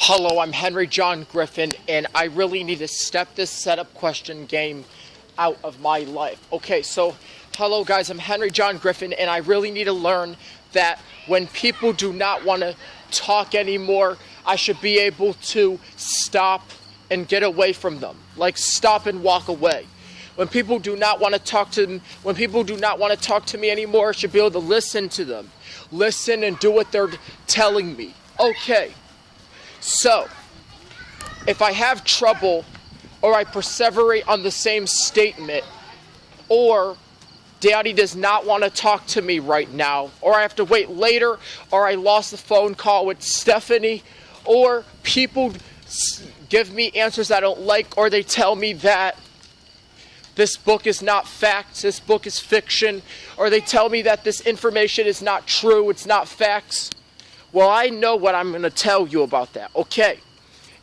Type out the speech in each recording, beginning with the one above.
Hello, I'm Henry John Griffin, and I really need to step this setup question game out of my life. Okay, so hello guys, I'm Henry John Griffin, and I really need to learn that when people do not want to talk anymore, I should be able to stop and get away from them. Like stop and walk away. When people do not want to talk to me anymore, I should be able to listen to them. Listen and do what they're telling me. Okay. So, if I have trouble, or I perseverate on the same statement, or Daddy does not want to talk to me right now, or I have to wait later, or I lost the phone call with Stephanie, or people give me answers I don't like, or they tell me that this book is not facts, this book is fiction, or they tell me that this information is not true, it's not facts. Well, I know what I'm going to tell you about that. Okay,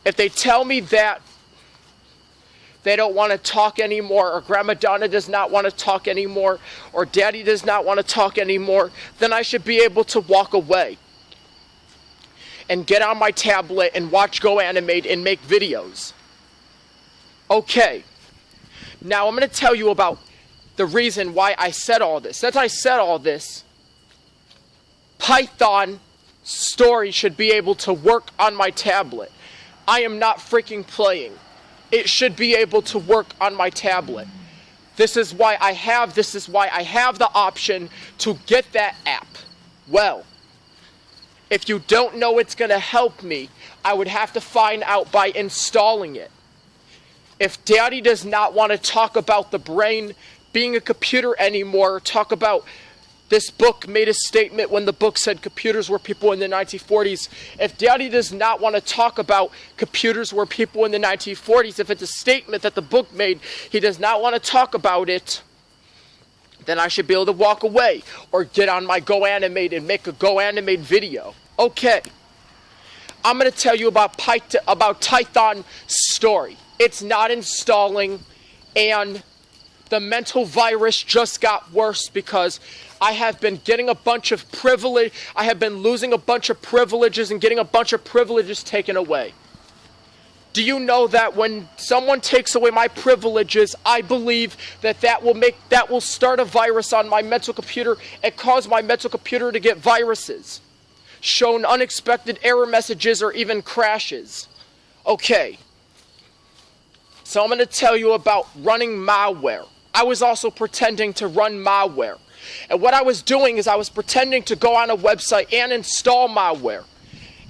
if they tell me that they don't want to talk anymore, or Grandma Donna does not want to talk anymore, or Daddy does not want to talk anymore, then I should be able to walk away and get on my tablet and watch Go Animate and make videos. Okay, now I'm going to tell you about the reason why I said all this. Since I said all this, Python story should be able to work on my tablet. I am not freaking playing. It should be able to work on my tablet. This is why I have the option to get that app. Well, if you don't know it's going to help me, I would have to find out by installing it. If Daddy does not want to talk about the brain being a computer anymore, talk about this book made a statement when the book said computers were people in the 1940s. If Daddy does not want to talk about computers were people in the 1940s, if it's a statement that the book made, he does not want to talk about it, then I should be able to walk away or get on my Go Animate and make a Go Animate video. Okay, I'm going to tell you about Python story. It's not installing, and the mental virus just got worse because I have been getting a bunch of privilege. I have been losing a bunch of privileges and getting a bunch of privileges taken away. Do you know that when someone takes away my privileges, I believe that will start a virus on my mental computer and cause my mental computer to get viruses, shown unexpected error messages or even crashes. Okay. So I'm going to tell you about running malware. I was also pretending to run malware. And what I was doing is I was pretending to go on a website and install malware,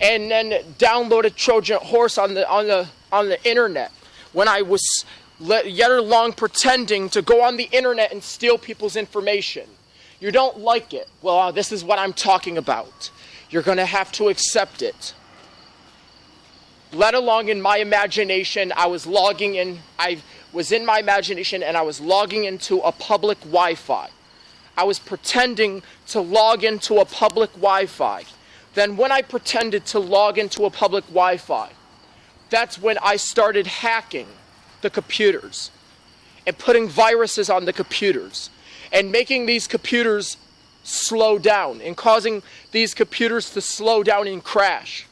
and then download a Trojan horse on the internet. When I was yet along pretending to go on the internet and steal people's information. You don't like it? Well, this is what I'm talking about. You're going to have to accept it. Let alone in my imagination, I was logging in. I was in my imagination and I was logging into a public Wi-Fi. I was pretending to log into a public Wi-Fi. Then when I pretended to log into a public Wi-Fi, that's when I started hacking the computers and putting viruses on the computers and making these computers slow down and causing these computers to slow down and crash.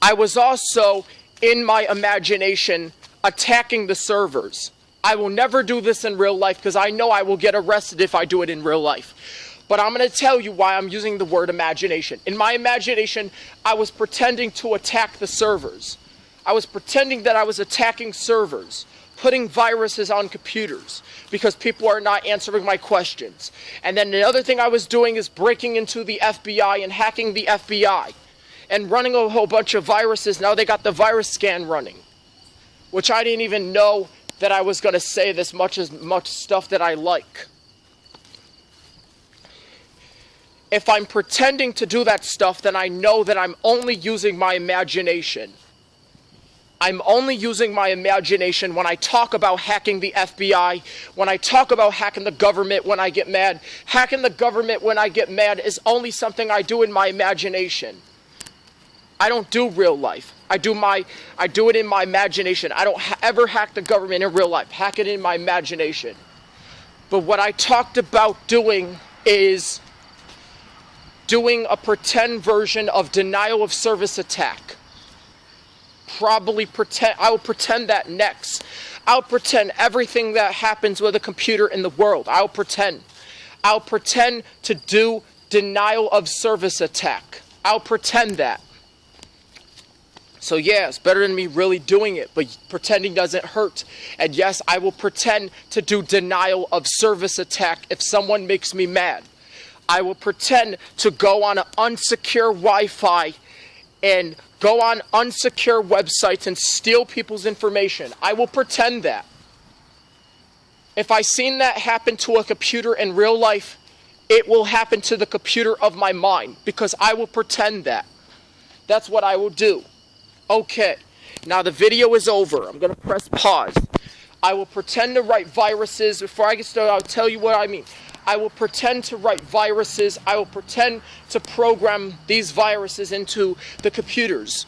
I was also, in my imagination, attacking the servers. I will never do this in real life because I know I will get arrested if I do it in real life. But I'm going to tell you why I'm using the word imagination. In my imagination, I was pretending to attack the servers. I was pretending that I was attacking servers, putting viruses on computers because people are not answering my questions. And then the other thing I was doing is breaking into the FBI and hacking the FBI and running a whole bunch of viruses. Now they got the virus scan running, which I didn't even know that I was going to say this much stuff that I like. If I'm pretending to do that stuff, then I know that I'm only using my imagination. I'm only using my imagination when I talk about hacking the FBI, when I talk about hacking the government when I get mad. Hacking the government when I get mad is only something I do in my imagination. I don't do real life. I do it in my imagination. I don't ever hack the government in real life. Hack it in my imagination. But what I talked about doing is doing a pretend version of denial of service attack. will pretend that next. I'll pretend everything that happens with a computer in the world. I'll pretend to do denial of service attack. I'll pretend that. So yeah, it's better than me really doing it, but pretending doesn't hurt. And yes, I will pretend to do denial of service attack if someone makes me mad. I will pretend to go on an unsecure Wi-Fi and go on unsecure websites and steal people's information. I will pretend that. If I seen that happen to a computer in real life, it will happen to the computer of my mind because I will pretend that. That's what I will do. Okay, now the video is over. I'm going to press pause. I will pretend to write viruses. Before I get started, I'll tell you what I mean. I will pretend to write viruses. I will pretend to program these viruses into the computers.